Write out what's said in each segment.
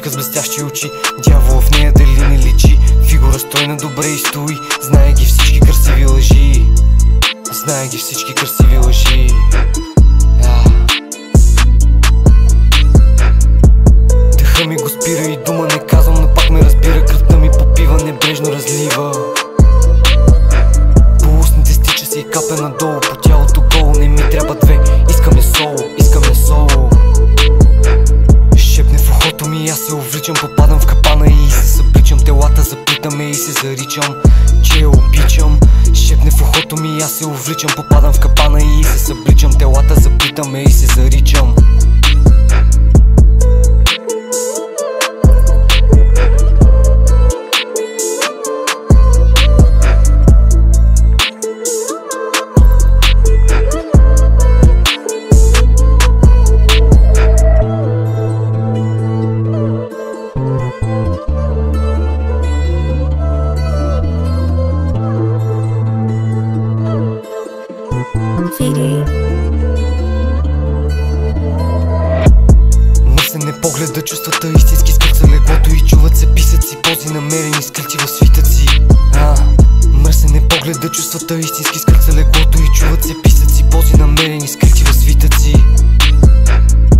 С блестящи очи, дявол в нея дали не личи. Фигура стройна, добре и стои. Знае ги всички красиви лъжи. Знае ги всички красиви лъжи. Дъха ми го спира и дума не казвам, но пак ме разбира. Кръвта ми попива, небрежно разлива. По устните стича се и капе надолу. По тялото голо, не ми трябва две. Искаме соло, искаме соло. Шепне в ухото ми и аз се увличам. Попадам в капана и се събличам. Телата заплитаме и се заричам, че я обичам. Шепне в ухото ми и аз се увличам. Попадам в капана и се събличам. Телата заплитаме и се заричам. Мърсене погледа, чувствата истински скърца леглото и чуват се писъци, пози намерени скрити в свитъци. Мърсене погледа, чувствата истински скърца леглото и чуват се писъци, пози намерени скрити в свитъци.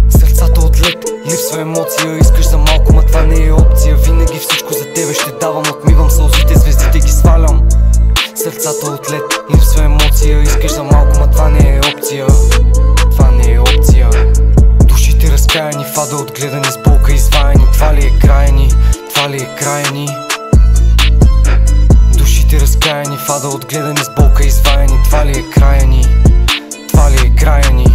Сърцата от лед, липсва емоция, искаш за малко, ма това не е опция. Винаги всичко за тебе ще давам, отмивам сълзите, звездите ги свалям. Сърцата от лед, липсва емоция, искаш за малко, ма това не е опция. Това не е опция. Душите разкаяни, фада отгледани, с болка изваяни. Това ли е края ни? Това ли е края ни? Душите разкаяни, фада отгледани, с болка изваяни. Това ли е края ни? Това ли е края ни?